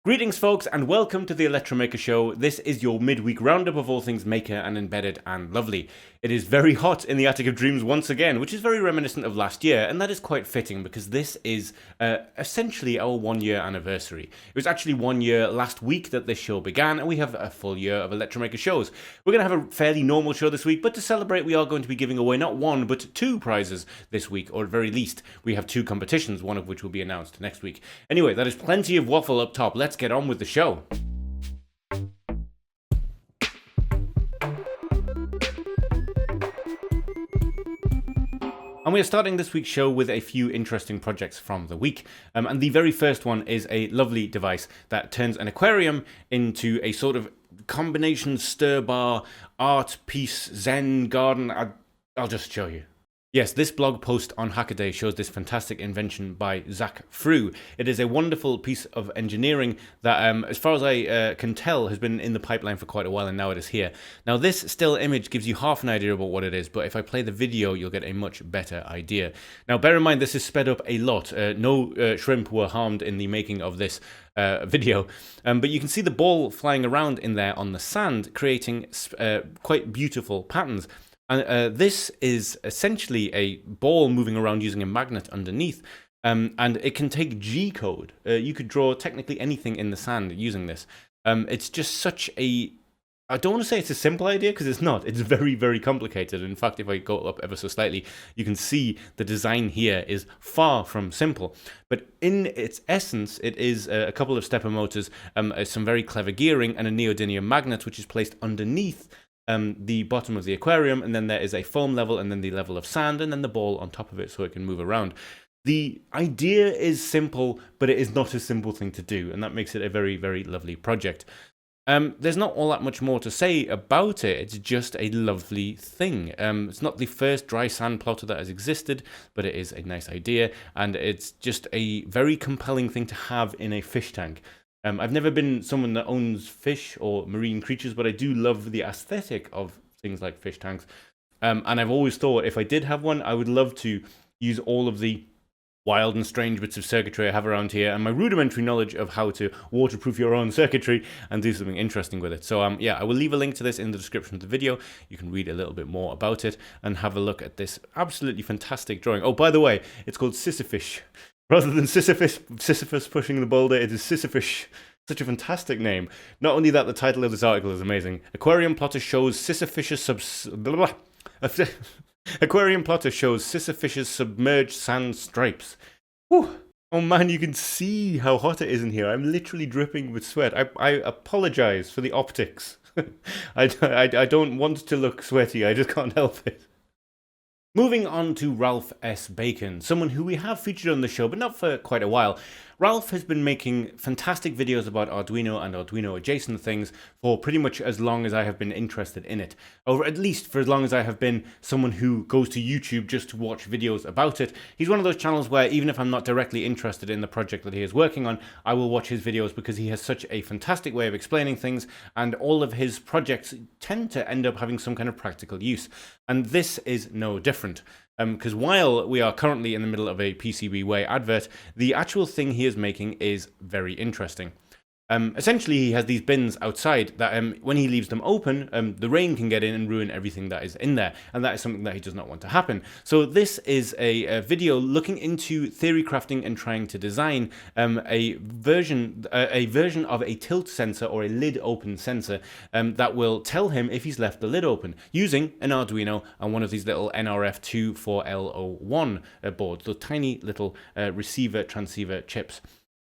Greetings folks and welcome to the Electromaker Show. This is your midweek roundup of all things maker and embedded and lovely. It is very hot in the Attic of Dreams once again, which is very reminiscent of last year, and that is quite fitting because this is essentially our 1 year anniversary. It was actually 1 year last week that this show began, and we have a full year of Electromaker shows. We're going to have a fairly normal show this week, but to celebrate we are going to be giving away not one but two prizes this week, or at very least we have two competitions, one of which will be announced next week. Anyway, that is plenty of waffle up top. Let's get on with the show. And we are starting this week's show with a few interesting projects from the week. And the very first one is a lovely device that turns an aquarium into a sort of combination stir bar, art piece, zen garden. I'll just show you. Yes, this blog post on Hackaday shows this fantastic invention by Zach Frew. It is a wonderful piece of engineering that, as far as I can tell, has been in the pipeline for quite a while, and now it is here. Now, this still image gives you half an idea about what it is, but if I play the video, you'll get a much better idea. Now, bear in mind, this is sped up a lot. No shrimp were harmed in the making of this video, but you can see the ball flying around in there on the sand, creating quite beautiful patterns. And this is essentially a ball moving around using a magnet underneath, and it can take G-code. You could draw technically anything in the sand using this. It's just such a... I don't want to say it's a simple idea, because it's not. It's very, very complicated. In fact, if I go up ever so slightly, you can see the design here is far from simple. But in its essence, it is a couple of stepper motors, some very clever gearing, and a neodymium magnet, which is placed underneath the bottom of the aquarium, and then there is a foam level, and then the level of sand, and then the ball on top of it so it can move around. The idea is simple, but it is not a simple thing to do, and that makes it a very, very lovely project. There's not all that much more to say about it. It's just a lovely thing. It's not the first dry sand plotter that has existed, but it is a nice idea, and it's just a very compelling thing to have in a fish tank. I've never been someone that owns fish or marine creatures, but I do love the aesthetic of things like fish tanks. And I've always thought if I did have one, I would love to use all of the wild and strange bits of circuitry I have around here and my rudimentary knowledge of how to waterproof your own circuitry and do something interesting with it. So yeah, I will leave a link to this in the description of the video. You can read a little bit more about it and have a look at this absolutely fantastic drawing. Oh, by the way, it's called Sisyphish. Rather than Sisyphus pushing the boulder, it is Sisyphish. Such a fantastic name. Not only that, the title of this article is amazing. Aquarium plotter shows Sisyphish's Aquarium plotter shows Sisyphish's submerged sand stripes. Whew. Oh man, you can see how hot it is in here. I'm literally dripping with sweat. I apologize for the optics. I don't want to look sweaty. I just can't help it. Moving on to Ralph S. Bacon, someone who we have featured on the show, but not for quite a while. Ralph has been making fantastic videos about Arduino and Arduino adjacent things for pretty much as long as I have been interested in it. Or at least for as long as I have been someone who goes to YouTube just to watch videos about it. He's one of those channels where even if I'm not directly interested in the project that he is working on, I will watch his videos because he has such a fantastic way of explaining things, and all of his projects tend to end up having some kind of practical use. And this is no different. Because while we are currently in the middle of a PCBWay advert, the actual thing he is making is very interesting. Essentially, he has these bins outside that when he leaves them open, the rain can get in and ruin everything that is in there. And that is something that he does not want to happen. So this is a video looking into theory crafting and trying to design a version of a tilt sensor or a lid open sensor that will tell him if he's left the lid open using an Arduino and one of these little NRF24L01 boards, those tiny little receiver transceiver chips.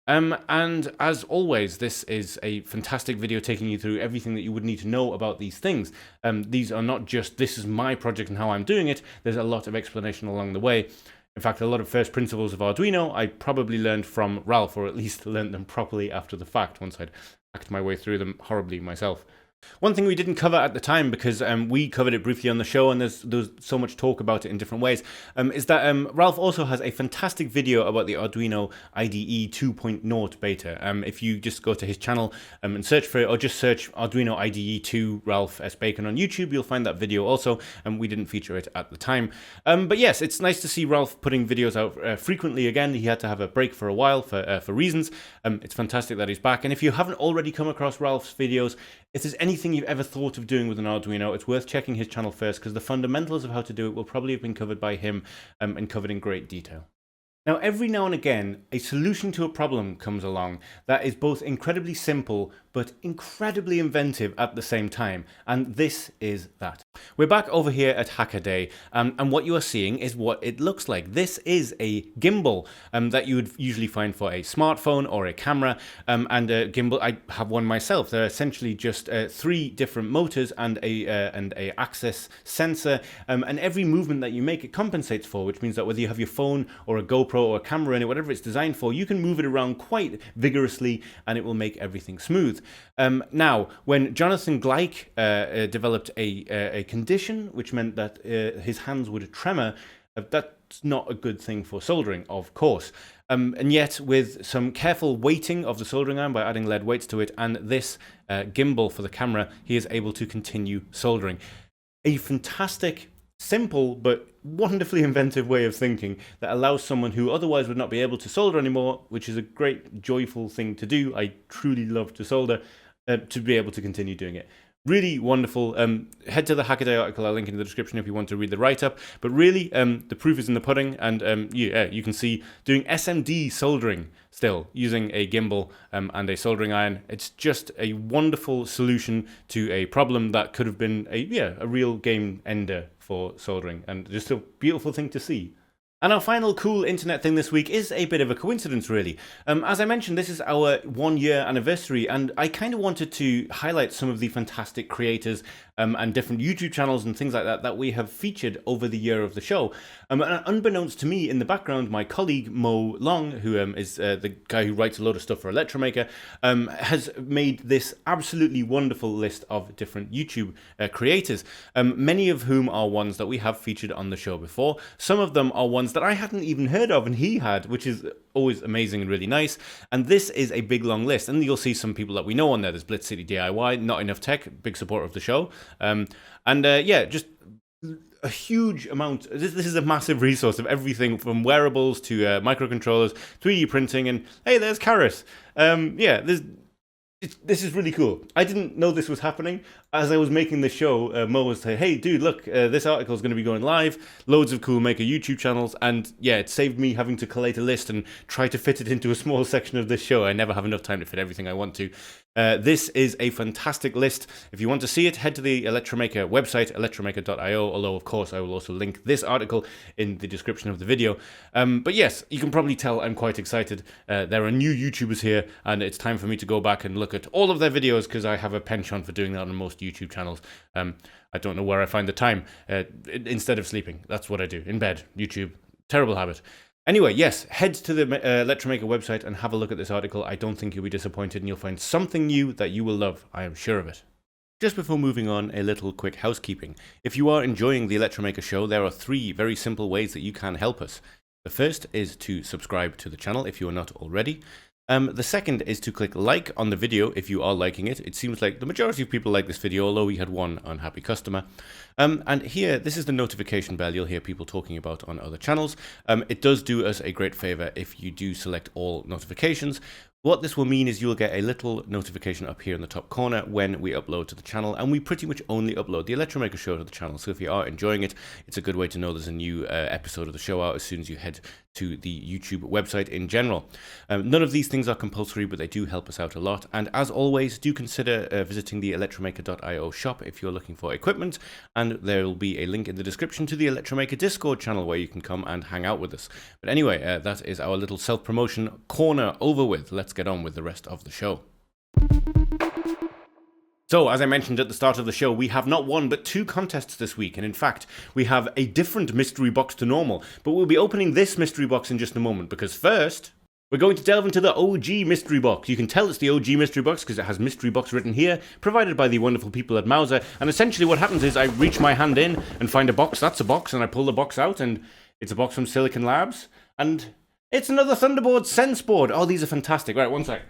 And as always, this is a fantastic video taking you through everything that you would need to know about these things. These are not just, this is my project and how I'm doing it. There's a lot of explanation along the way. In fact, a lot of first principles of Arduino I probably learned from Ralph, or at least learned them properly after the fact, once I'd hacked my way through them horribly myself. One thing we didn't cover at the time, because we covered it briefly on the show and there's so much talk about it in different ways, is that Ralph also has a fantastic video about the Arduino IDE 2.0 beta. If you just go to his channel and search for it, or just search Arduino IDE 2 Ralph S. Bacon on YouTube, you'll find that video also, and we didn't feature it at the time. But yes, it's nice to see Ralph putting videos out frequently again. He had to have a break for a while for reasons. It's fantastic that he's back, and if you haven't already come across Ralph's videos, if there's anything you've ever thought of doing with an Arduino, it's worth checking his channel first, because the fundamentals of how to do it will probably have been covered by him and covered in great detail. Now, every now and again, a solution to a problem comes along that is both incredibly simple but incredibly inventive at the same time, and this is that. We're back over here at Hacker Day, and what you are seeing is what it looks like. This is a gimbal that you would usually find for a smartphone or a camera, and a gimbal. I have one myself. They're essentially just 3 different motors and a access sensor, and every movement that you make it compensates for, which means that whether you have your phone or a GoPro or a camera in it, whatever it's designed for, you can move it around quite vigorously and it will make everything smooth. Now, when Jonathan Gleich developed a condition which meant that his hands would tremor, that's not a good thing for soldering, of course. And yet, with some careful weighting of the soldering iron by adding lead weights to it and this gimbal for the camera, he is able to continue soldering. A fantastic, simple but wonderfully inventive way of thinking that allows someone who otherwise would not be able to solder anymore, which is a great joyful thing to do. I truly love to solder, to be able to continue doing it. Really wonderful. Head to the Hackaday article, I'll link in the description if you want to read the write-up. But really, the proof is in the pudding, and you can see doing SMD soldering still, using a gimbal and a soldering iron. It's just a wonderful solution to a problem that could have been a real game ender for soldering, and just a beautiful thing to see. And our final cool internet thing this week is a bit of a coincidence, really. As I mentioned, this is our 1-year anniversary, and I kind of wanted to highlight some of the fantastic creators and different YouTube channels and things like that we have featured over the year of the show. And unbeknownst to me, in the background, my colleague Mo Long, who is the guy who writes a lot of stuff for Electromaker, has made this absolutely wonderful list of different YouTube creators, many of whom are ones that we have featured on the show before. Some of them are ones that I hadn't even heard of and he had, which is always amazing and really nice. And this is a big long list, and you'll see some people that we know on there. There's Blitz City DIY, Not Enough Tech, big supporter of the show, just a huge amount. This is a massive resource of everything from wearables to microcontrollers, 3D printing, and hey, there's Karis. This is really cool. I didn't know this was happening. As I was making the show, Mo was saying, hey, dude, look, this article is going to be going live. Loads of cool maker YouTube channels. And yeah, it saved me having to collate a list and try to fit it into a small section of this show. I never have enough time to fit everything I want to. This is a fantastic list. If you want to see it, head to the Electromaker website, electromaker.io, although, of course, I will also link this article in the description of the video. But yes, you can probably tell I'm quite excited. There are new YouTubers here, and it's time for me to go back and look at all of their videos, because I have a penchant for doing that on most YouTube channels. I don't know where I find the time. Instead of sleeping, that's what I do. In bed, YouTube. Terrible habit. Anyway, yes, head to the Electromaker website and have a look at this article. I don't think you'll be disappointed, and you'll find something new that you will love. I am sure of it. Just before moving on, a little quick housekeeping. If you are enjoying the Electromaker Show, there are 3 very simple ways that you can help us. The first is to subscribe to the channel if you are not already. The second is to click like on the video if you are liking it. It seems like the majority of people like this video, although we had one unhappy customer. And here, this is the notification bell you'll hear people talking about on other channels. It does do us a great favor if you do select all notifications. What this will mean is you'll get a little notification up here in the top corner when we upload to the channel, and we pretty much only upload the Electromaker Show to the channel. So if you are enjoying it, it's a good way to know there's a new episode of the show out as soon as you head to the YouTube website in general. None of these things are compulsory, but they do help us out a lot. And as always, do consider visiting the electromaker.io shop if you're looking for equipment, and there will be a link in the description to the Electromaker Discord channel where you can come and hang out with us. But anyway, that is our little self-promotion corner over with. Let's get on with the rest of the show. So, as I mentioned at the start of the show, we have not one but 2 contests this week, and in fact, we have a different mystery box to normal, but we'll be opening this mystery box in just a moment, because first... We're going to delve into the OG mystery box. You can tell it's the OG mystery box because it has mystery box written here, provided by the wonderful people at Mauser. And essentially what happens is I reach my hand in and find a box. That's a box, and I pull the box out, and it's a box from Silicon Labs. And it's another Thunderbolt Sense board. Oh, these are fantastic. Right, one sec.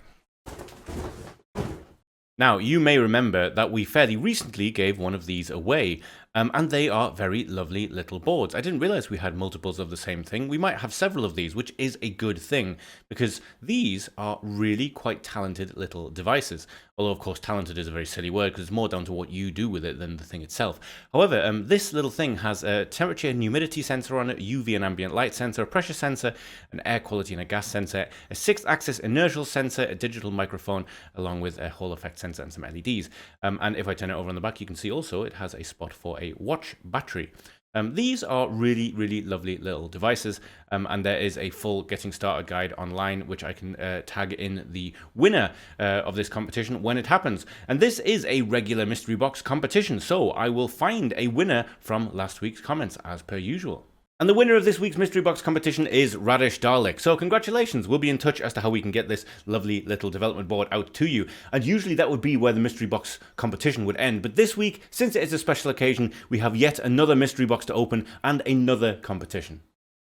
Now, you may remember that we fairly recently gave one of these away, and they are very lovely little boards. I didn't realize we had multiples of the same thing. We might have several of these, which is a good thing, because these are really quite talented little devices. Although, of course, talented is a very silly word, because it's more down to what you do with it than the thing itself. However, this little thing has a temperature and humidity sensor on it, UV and ambient light sensor, a pressure sensor, an air quality and a gas sensor, a 6-axis inertial sensor, a digital microphone, along with a Hall effect sensor and some LEDs. And if I turn it over on the back, you can see also it has a spot for a watch battery. These are really, really lovely little devices, and there is a full getting started guide online, which I can tag in the winner of this competition when it happens. And this is a regular mystery box competition, so I will find a winner from last week's comments as per usual. And the winner of this week's mystery box competition is Radish Dalek. So congratulations, we'll be in touch as to how we can get this lovely little development board out to you. And usually that would be where the mystery box competition would end. But this week, since it is a special occasion, we have yet another mystery box to open and another competition.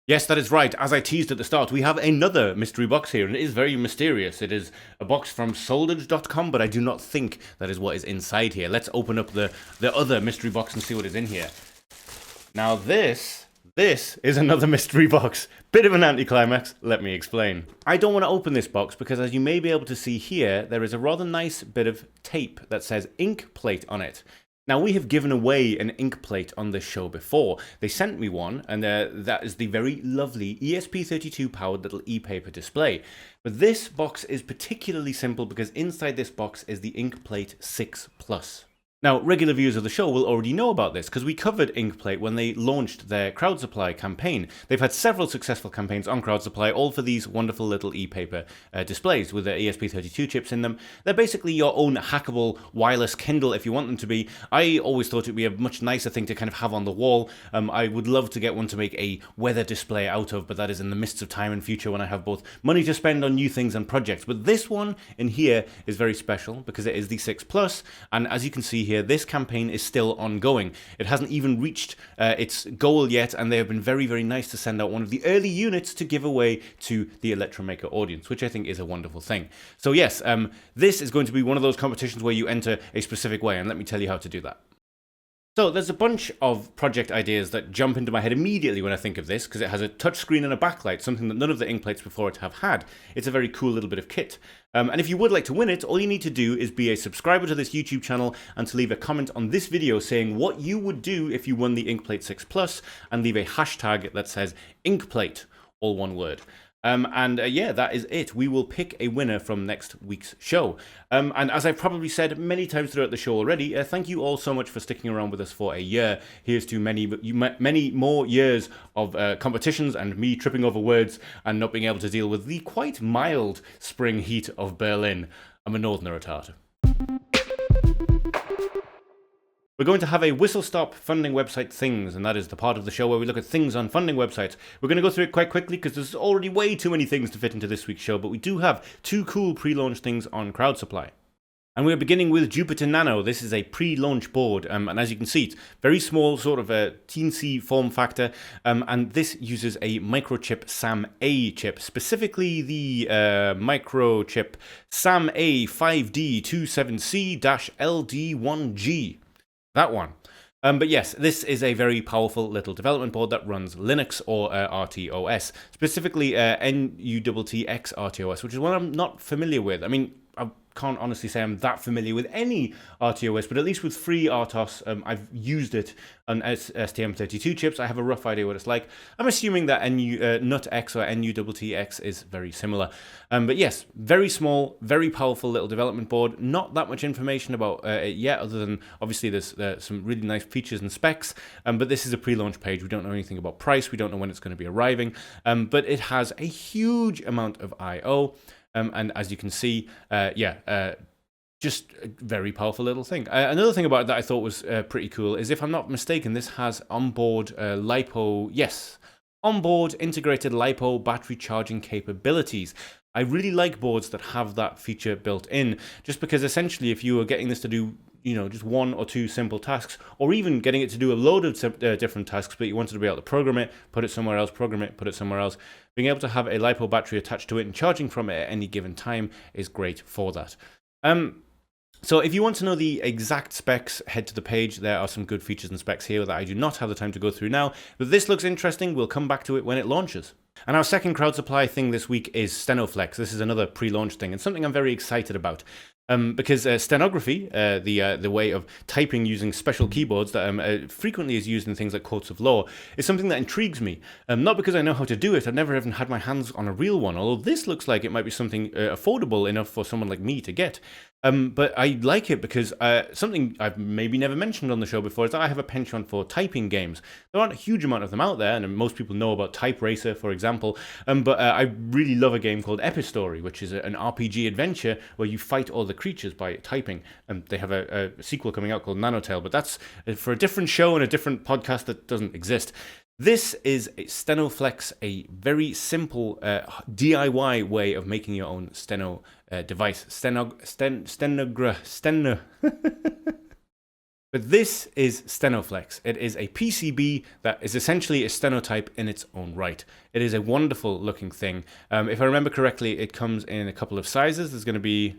Yes, that is right. As I teased at the start, we have another mystery box here, and it is very mysterious. It is a box from soldered.com, but I do not think that is what is inside here. Let's open up the other mystery box and see what is in here. Now this is another mystery box. Bit of an anticlimax, let me explain. I don't want to open this box because, as you may be able to see here, there is a rather nice bit of tape that says ink plate on it. Now, we have given away an ink plate on this show before. They sent me one, and that is the very lovely ESP32 powered little e-paper display. But this box is particularly simple because inside this box is the ink plate 6 Plus. Now, regular viewers of the show will already know about this because we covered Inkplate when they launched their crowd supply campaign. They've had several successful campaigns on crowd supply, all for these wonderful little e-paper displays with their ESP32 chips in them. They're basically your own hackable wireless Kindle if you want them to be. I always thought it'd be a much nicer thing to kind of have on the wall. I would love to get one to make a weather display out of, but that is in the midst of time and future when I have both money to spend on new things and projects. But this one in here is very special because it is the 6 Plus, and as you can see here, this campaign is still ongoing. It hasn't even reached its goal yet, and they have been very, very nice to send out one of the early units to give away to the Electromaker audience, which I think is a wonderful thing. So yes, this is going to be one of those competitions where you enter a specific way, and let me tell you how to do that. So there's a bunch of project ideas that jump into my head immediately when I think of this, because it has a touchscreen and a backlight, something that none of the ink plates before it have had. It's a very cool little bit of kit. And if you would like to win it, all you need to do is be a subscriber to this YouTube channel and to leave a comment on this video saying what you would do if you won the Inkplate 6 Plus, and leave a hashtag that says Inkplate, all one word. Yeah, that is it. We will pick a winner from next week's show. And as I've probably said many times throughout the show already, thank you all so much for sticking around with us for a year. Here's to many more years of competitions and me tripping over words and not being able to deal with the quite mild spring heat of Berlin. I'm a northerner at heart. We're going to have a whistle-stop funding website things, and that is the part of the show where we look at things on funding websites. We're going to go through it quite quickly because there's already way too many things to fit into this week's show, but we do have 2 cool pre-launch things on crowd supply. And we're beginning with Jupiter Nano. This is a pre-launch board, and as you can see, it's very small, sort of a teensy form factor, and this uses a microchip SAM-A chip, specifically the microchip SAM-A 5D27C-LD1G. That one. But yes, this is a very powerful little development board that runs Linux or RTOS, specifically NuttX RTOS, which is one I'm not familiar with. I mean, I can't honestly say I'm that familiar with any RTOS, but at least with free RTOS, I've used it on STM32 chips. I have a rough idea what it's like. I'm assuming that NuttX or NuttX is very similar. But yes, very small, very powerful little development board. Not that much information about it yet, other than obviously there's some really nice features and specs. But this is a pre-launch page. We don't know anything about price. We don't know when it's going to be arriving. But it has a huge amount of I/O. And as you can see, just a very powerful little thing. Another thing about it that I thought was pretty cool is, if I'm not mistaken, this has onboard LiPo, onboard integrated LiPo battery charging capabilities. I really like boards that have that feature built in, just because essentially if you were getting this to do just one or two simple tasks, or even getting it to do a load of different tasks, but you wanted to be able to program it, put it somewhere else, program it, put it somewhere else, being able to have a LiPo battery attached to it and charging from it at any given time is great for that. So if you want to know the exact specs, head to the page. There are some good features and specs here that I do not have the time to go through now, but this looks interesting. We'll come back to it when it launches. And our second crowd supply thing this week is Steno-Flex. This is another pre-launch thing and something I'm very excited about. Because stenography, the way of typing using special keyboards that frequently is used in things like courts of law, is something that intrigues me. Not because I know how to do it, I've never even had my hands on a real one, although this looks like it might be something affordable enough for someone like me to get. But I like it because something I've maybe never mentioned on the show before is that I have a penchant for typing games. There aren't a huge amount of them out there, and most people know about Type Racer, for example. But I really love a game called Epistory, which is an RPG adventure where you fight all the creatures by typing. They have a sequel coming out called Nanotale, but that's for a different show and a different podcast that doesn't exist. This is a Steno-Flex, a very simple DIY way of making your own steno device. But this is Steno-Flex. It is a PCB that is essentially a stenotype in its own right. It is a wonderful looking thing. If I remember correctly, it comes in a couple of sizes. There's going to be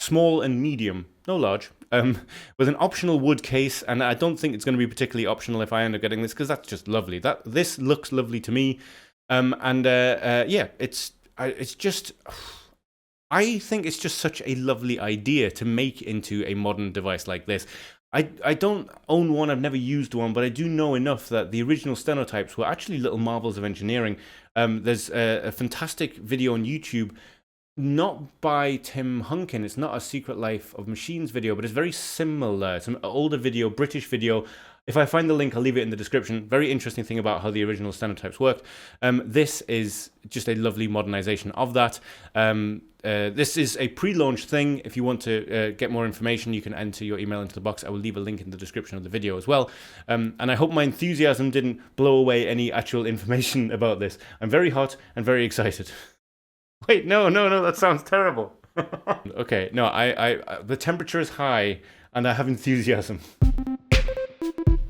small and medium, no large, with an optional wood case, and I don't think it's going to be particularly optional if I end up getting this, because that's just lovely. This looks lovely to me, yeah, it's just, I think it's just such a lovely idea to make into a modern device like this. I don't own one, I've never used one, but I do know enough that the original stenotypes were actually little marvels of engineering. There's a fantastic video on YouTube, not by Tim Hunkin, it's not a Secret Life of Machines video, but it's very similar. It's an older video, British video. If I find the link, I'll leave it in the description. Very interesting thing about how the original stenotypes worked. This is just a lovely modernization of that. This is a pre-launch thing. If you want to get more information, you can enter your email into the box. I will leave a link in the description of the video as well. And I hope my enthusiasm didn't blow away any actual information about this. I'm very hot and very excited. Wait, no, that sounds terrible. Okay, no, the temperature is high and I have enthusiasm.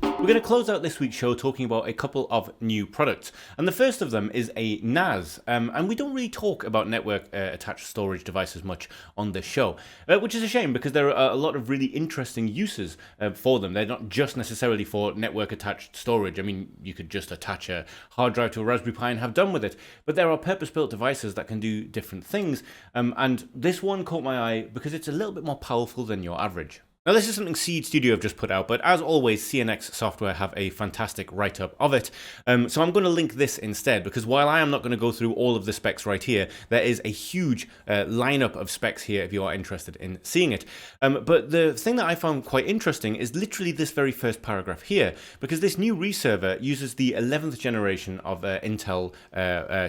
We're going to close out this week's show talking about a couple of new products. And the first of them is a NAS. And we don't really talk about network attached storage devices much on this show, which is a shame because there are a lot of really interesting uses for them. They're not just necessarily for network attached storage. I mean, you could just attach a hard drive to a Raspberry Pi and have done with it. But there are purpose-built devices that can do different things. And this one caught my eye because it's a little bit more powerful than your average. Now, this is something Seed Studio have just put out, but as always, CNX Software have a fantastic write-up of it. So I'm going to link this instead, because while I am not going to go through all of the specs right here, there is a huge lineup of specs here if you are interested in seeing it. But the thing that I found quite interesting is literally this very first paragraph here, because this new reServer uses the 11th generation of Intel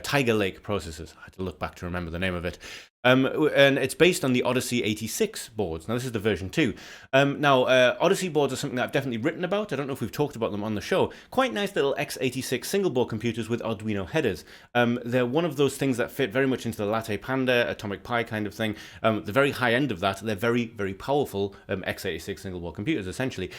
Tiger Lake processors. I had to look back to remember the name of it. And it's based on the Odyssey 86 boards. Now, this is the version 2. Odyssey boards are something that I've definitely written about. I don't know if we've talked about them on the show. Quite nice little x86 single-board computers with Arduino headers. They're one of those things that fit very much into the Latte Panda, Atomic Pi kind of thing. The very high end of that, they're very, very powerful x86 single-board computers, essentially.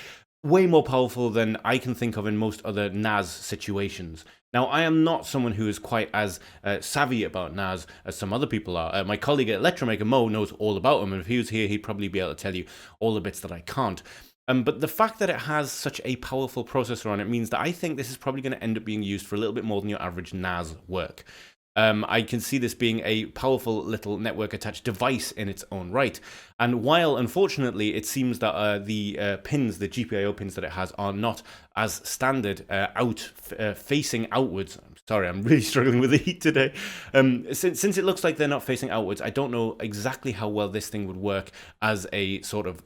Way more powerful than I can think of in most other NAS situations. Now, I am not someone who is quite as savvy about NAS as some other people are. My colleague at Electromaker, Mo, knows all about them, and if he was here, he'd probably be able to tell you all the bits that I can't. But the fact that it has such a powerful processor on it means that I think this is probably going to end up being used for a little bit more than your average NAS work. I can see this being a powerful little network-attached device in its own right. And while, unfortunately, it seems that the pins, the GPIO pins that it has, are not as standard facing outwards. I'm sorry, I'm really struggling with the heat today. Since it looks like they're not facing outwards, I don't know exactly how well this thing would work as a sort of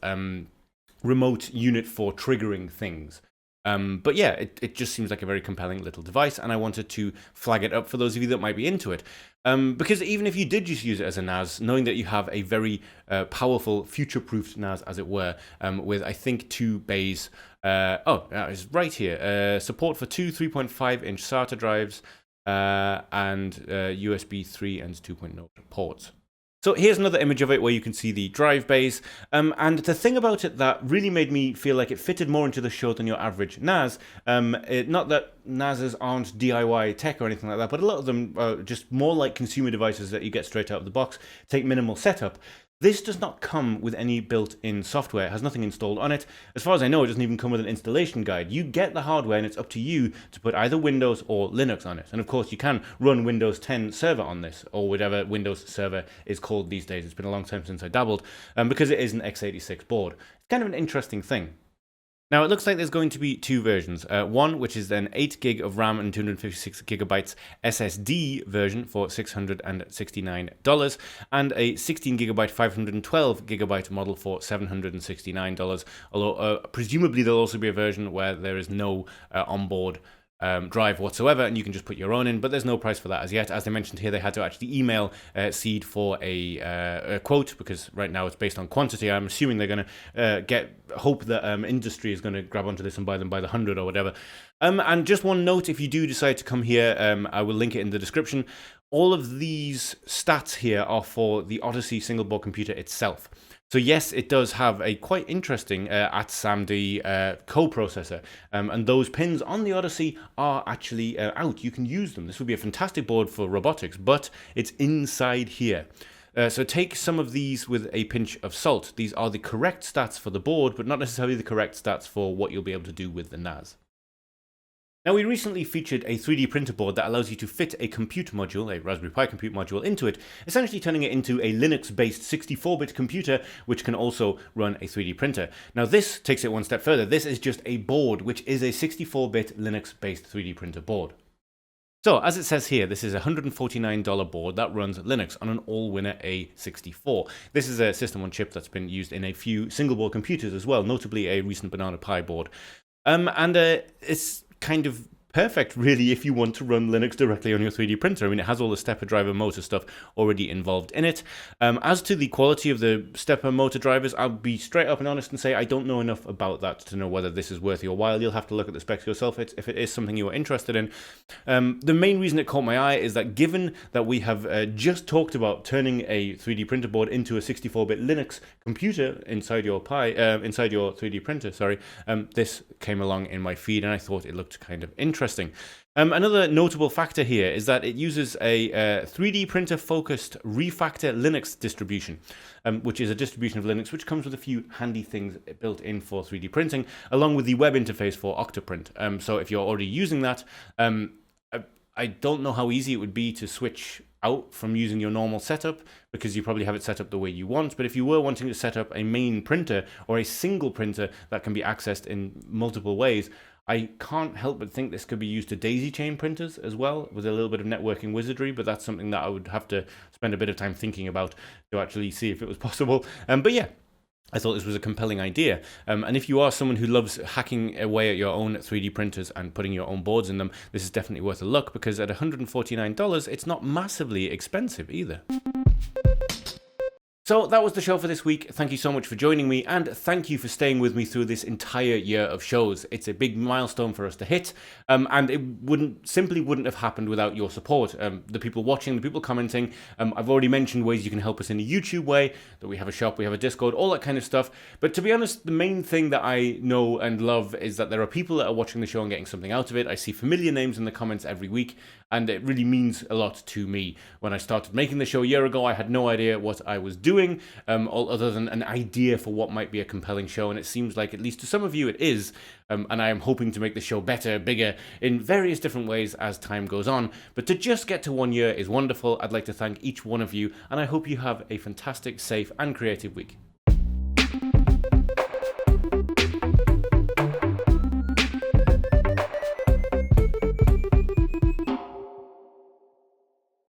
remote unit for triggering things. But yeah, it just seems like a very compelling little device, and I wanted to flag it up for those of you that might be into it. Because even if you did just use it as a NAS, knowing that you have a very powerful, future-proofed NAS, as it were, with, I think, 2 bays. It's right here. Support for 2 3.5-inch SATA drives, and USB 3 and 2.0 ports. So here's another image of it where you can see the drive bays. And the thing about it that really made me feel like it fitted more into the show than your average NAS, not that NASs aren't DIY tech or anything like that, but a lot of them are just more like consumer devices that you get straight out of the box, take minimal setup. This does not come with any built-in software. It has nothing installed on it. As far as I know, it doesn't even come with an installation guide. You get the hardware and it's up to you to put either Windows or Linux on it. And of course, you can run Windows 10 Server on this, or whatever Windows Server is called these days. It's been a long time since I dabbled, because it is an x86 board. It's kind of an interesting thing. Now, it looks like there's going to be two versions. One, which is an 8 gig of RAM and 256 gigabytes SSD version for $669, and a 16 gigabyte 512 gigabyte model for $769. Although, presumably, there'll also be a version where there is no onboard drive whatsoever, and you can just put your own in, but there's no price for that as yet. As they mentioned here, they had to actually email Seed for a quote, because right now it's based on quantity. I'm assuming they're going to hope that industry is going to grab onto this and buy them by the 100 or whatever. And just one note, if you do decide to come here, I will link it in the description. All of these stats here are for the Odyssey single board computer itself. So yes, it does have a quite interesting ATSAMD coprocessor, and those pins on the Odyssey are actually out. You can use them. This would be a fantastic board for robotics, but it's inside here. So take some of these with a pinch of salt. These are the correct stats for the board, but not necessarily the correct stats for what you'll be able to do with the NAS. Now, we recently featured a 3D printer board that allows you to fit a compute module, a Raspberry Pi compute module, into it, essentially turning it into a Linux-based 64-bit computer, which can also run a 3D printer. Now, this takes it one step further. This is just a board, which is a 64-bit Linux-based 3D printer board. So, as it says here, this is a $149 board that runs Linux on an Allwinner A64. This is a system-on-chip that's been used in a few single-board computers as well, notably a recent Banana Pi board. It's kind of perfect, really, if you want to run Linux directly on your 3D printer. I mean, it has all the stepper driver motor stuff already involved in it. As to the quality of the stepper motor drivers, I'll be straight up and honest and say I don't know enough about that to know whether this is worth your while. You'll have to look at the specs yourself if it is something you are interested in. The main reason it caught my eye is that given that we have just talked about turning a 3D printer board into a 64-bit Linux computer inside your inside your 3D printer, this came along in my feed and I thought it looked kind of interesting. Another notable factor here is that it uses a 3D printer focused refactor Linux distribution, which is a distribution of Linux which comes with a few handy things built in for 3D printing, along with the web interface for Octoprint. So if you're already using that, I don't know how easy it would be to switch out from using your normal setup, because you probably have it set up the way you want. But if you were wanting to set up a main printer or a single printer that can be accessed in multiple ways, I can't help but think this could be used to daisy chain printers as well, with a little bit of networking wizardry, but that's something that I would have to spend a bit of time thinking about to actually see if it was possible. But yeah, I thought this was a compelling idea. And if you are someone who loves hacking away at your own 3D printers and putting your own boards in them, this is definitely worth a look, because at $149, it's not massively expensive either. So that was the show for this week. Thank you so much for joining me, and thank you for staying with me through this entire year of shows. It's a big milestone for us to hit, and it simply wouldn't have happened without your support. The people watching, the people commenting. I've already mentioned ways you can help us in a YouTube way, that we have a shop, we have a Discord, all that kind of stuff. But to be honest, the main thing that I know and love is that there are people that are watching the show and getting something out of it. I see familiar names in the comments every week, and it really means a lot to me. When I started making the show a year ago, I had no idea what I was doing, other than an idea for what might be a compelling show, and it seems like, at least to some of you, it is. And I am hoping to make the show better, bigger, in various different ways as time goes on. But to just get to 1 year is wonderful. I'd like to thank each one of you, and I hope you have a fantastic, safe, and creative week.